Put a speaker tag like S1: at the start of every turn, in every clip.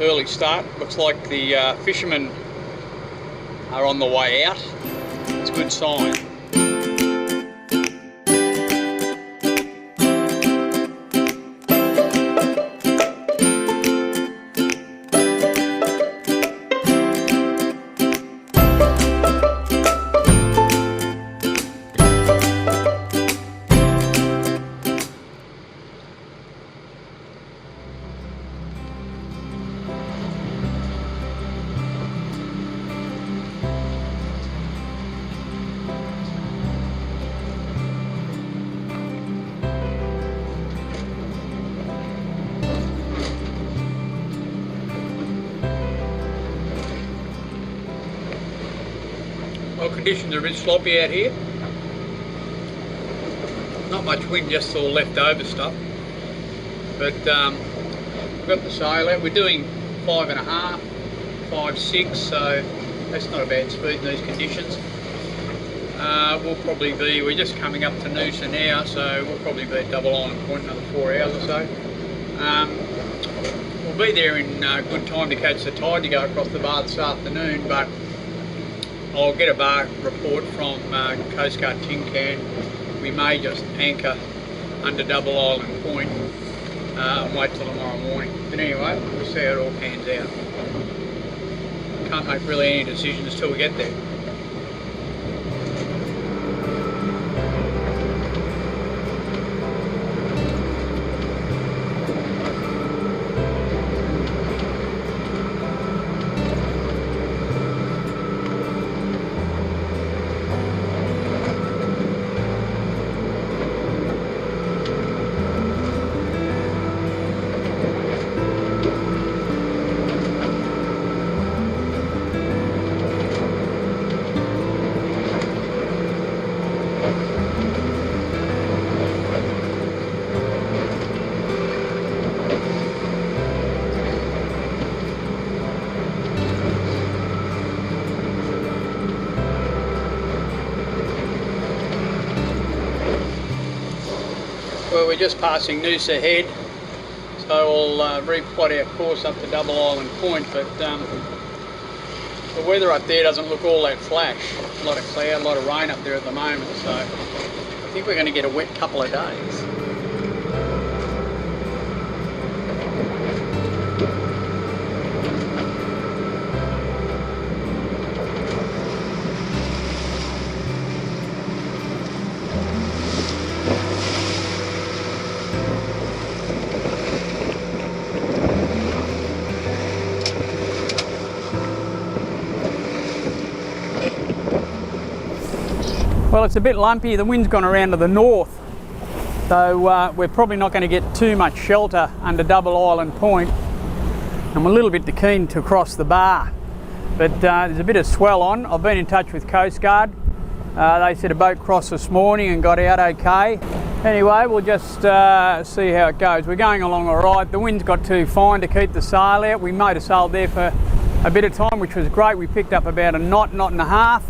S1: early start. Looks like the fishermen are on the way out. It's a good sign. Well, conditions are a bit sloppy out here. Not much wind, just all leftover stuff. But we've got the sail out. We're doing 5.5, 5, 6, so that's not a bad speed in these conditions. We'll probably be, we're just coming up to Noosa now, so we'll probably be at Double Island Point another 4 hours or so. We'll be there in good time to catch the tide to go across the bar this afternoon, but I'll get a bar report from Coast Guard Tin Can. We may just anchor under Double Island Point and wait till tomorrow morning. But anyway, we'll see how it all pans out. Can't make really any decisions till we get there. Well, we're just passing Noosa Head, so we'll replot our course up to Double Island Point, but the weather up there doesn't look all that flash. A lot of cloud, a lot of rain up there at the moment, so I think we're going to get a wet couple of days. Well, it's a bit lumpy. The wind's gone around to the north, so we're probably not going to get too much shelter under Double Island Point. I'm a little bit too keen to cross the bar, but there's a bit of swell on. I've been in touch with Coast Guard. They said a boat crossed this morning and got out okay. Anyway, we'll just see how it goes. We're going along all right. The wind's got too fine to keep the sail out. We made a sail there for a bit of time, which was great. We picked up about a knot and a half.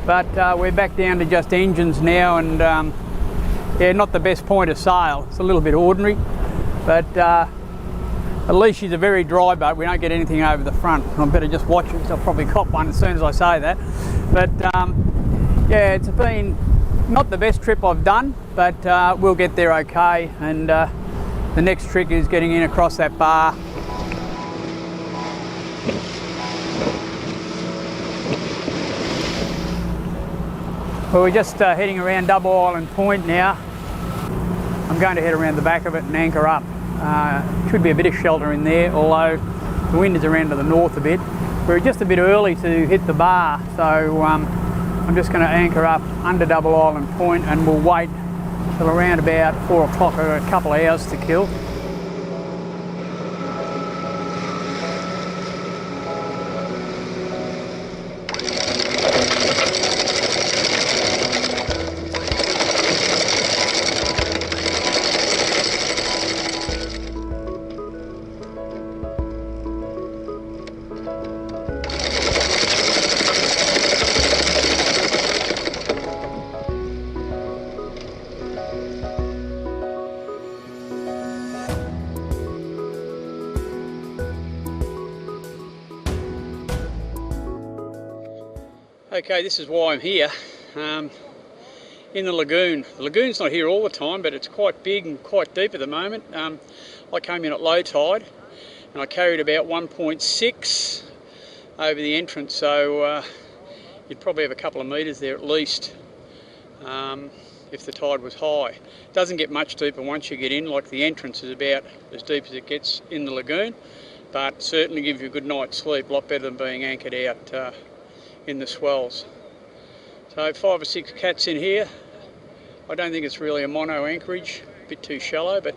S1: But we're back down to just engines now, and yeah, not the best point of sail. It's a little bit ordinary, but at least she's a very dry boat. We don't get anything over the front. I better just watch it, because I'll probably cop one as soon as I say that. But yeah, it's been not the best trip I've done, but we'll get there okay. And the next trick is getting in across that bar. Well, we're just heading around Double Island Point now. I'm going to head around the back of it and anchor up. Should be a bit of shelter in there, although the wind is around to the north a bit. We're just a bit early to hit the bar, so I'm just going to anchor up under Double Island Point, and we'll wait till around about 4 o'clock, or a couple of hours to kill. Okay, this is why I'm here, in the lagoon. The lagoon's not here all the time, but it's quite big and quite deep at the moment. I came in at low tide and I carried about 1.6 over the entrance, so you'd probably have a couple of metres there at least if the tide was high. It doesn't get much deeper once you get in, like the entrance is about as deep as it gets in the lagoon, but certainly gives you a good night's sleep, a lot better than being anchored out in the swells. So 5 or 6 cats in here. I don't think it's really a mono anchorage, a bit too shallow, but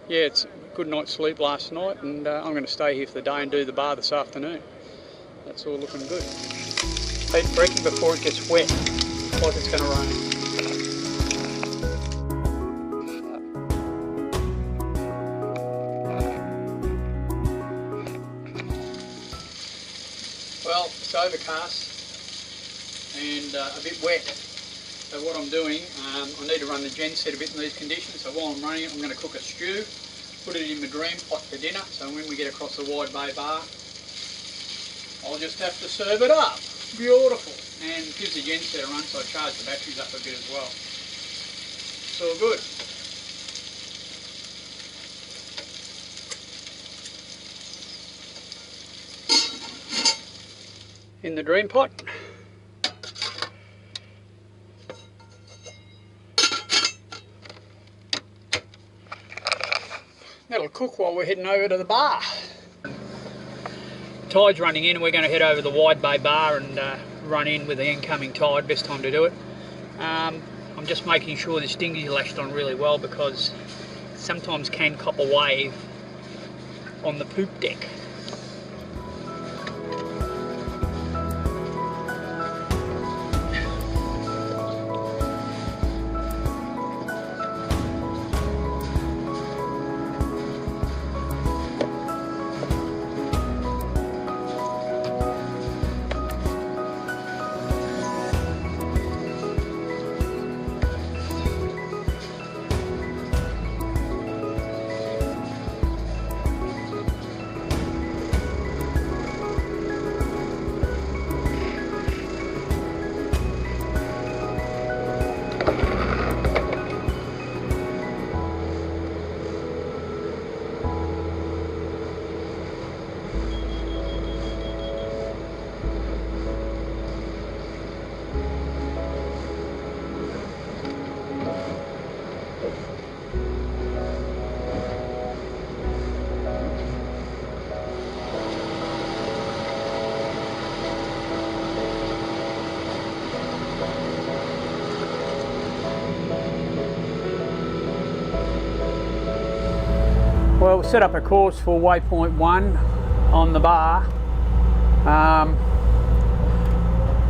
S1: yeah, it's a good night's sleep last night, and I'm going to stay here for the day and do the bar this afternoon. That's all looking good. Heat brekkie before it gets wet, like it's going to rain. Well, it's overcast and a bit wet, so what I'm doing, I need to run the gen set a bit in these conditions, so while I'm running it I'm going to cook a stew, put it in my dream pot for dinner, so when we get across the Wide Bay Bar I'll just have to serve it up. Beautiful, and it gives the gen set a run, so I charge the batteries up a bit as well. It's all good. In the dream pot. That'll cook while we're heading over to the bar. Tide's running in and we're going to head over to the Wide Bay Bar and run in with the incoming tide, best time to do it. I'm just making sure this dinghy's lashed on really well because sometimes can cop a wave on the poop deck. Well, we'll set up a course for waypoint 1 on the bar.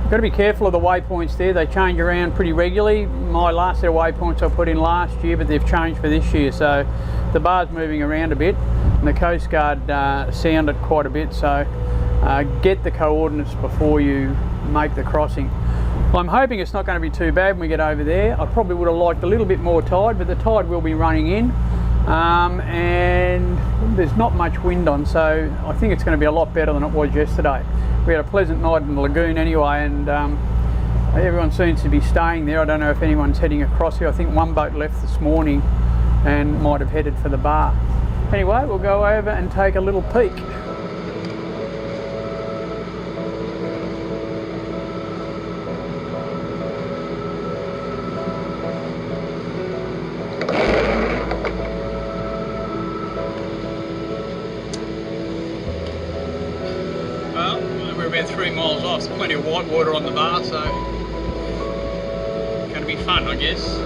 S1: You've got to be careful of the waypoints there, they change around pretty regularly. My last set of waypoints I put in last year, but they've changed for this year, so the bar's moving around a bit and the Coast Guard sounded quite a bit, so get the coordinates before you make the crossing. Well, I'm hoping it's not going to be too bad when we get over there. I probably would have liked a little bit more tide, but the tide will be running in. And there's not much wind on, so I think it's going to be a lot better than it was yesterday. We had a pleasant night in the lagoon anyway, and everyone seems to be staying there. I don't know if anyone's heading across here. I think one boat left this morning and might have headed for the bar. Anyway, we'll go over and take a little peek. About 3 miles off. There's plenty of white water on the bar, so it's going to be fun, I guess.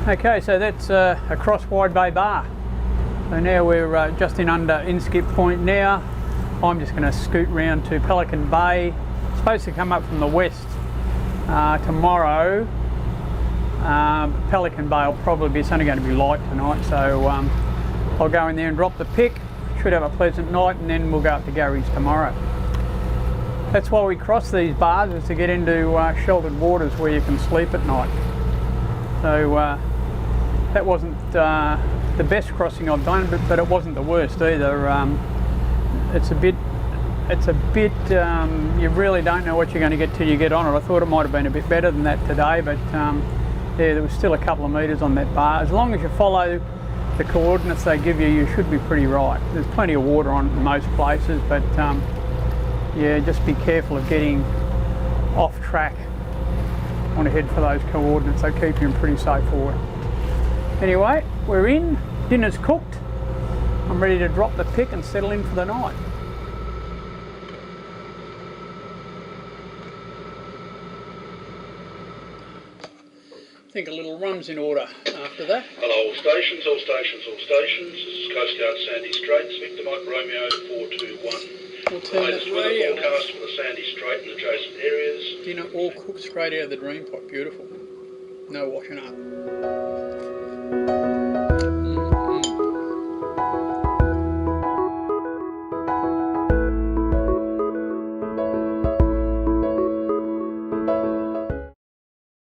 S1: Okay, so that's across Wide Bay Bar. So now we're just in under Inskip Point now. I'm just going to scoot round to Pelican Bay. It's supposed to come up from the west tomorrow. Pelican Bay will probably be, it's only going to be light tonight, so I'll go in there and drop the pick. Should have a pleasant night, and then we'll go up to Gary's tomorrow. That's why we cross these bars, is to get into sheltered waters where you can sleep at night. So that wasn't the best crossing I've done, but it wasn't the worst either. It's a bit, you really don't know what you're going to get till you get on it. I thought it might have been a bit better than that today, but yeah, there was still a couple of metres on that bar. As long as you follow the coordinates they give you, you should be pretty right. There's plenty of water on it in most places, but yeah, just be careful of getting off track. Want to head for those coordinates, they keep you in pretty safe water. Anyway, we're in, dinner's cooked. I'm ready to drop the pick and settle in for the night. I think a little rum's in order after that.
S2: Hello, all stations, all stations, all stations. This is Coast Guard Sandy Straits, Victor Mike Romeo 421.
S1: We'll turn
S2: Latest
S1: that
S2: weather
S1: radio
S2: forecast
S1: off.
S2: for the Sandy Strait and adjacent areas.
S1: Dinner all cooked straight out of the dream pot, beautiful. No washing up.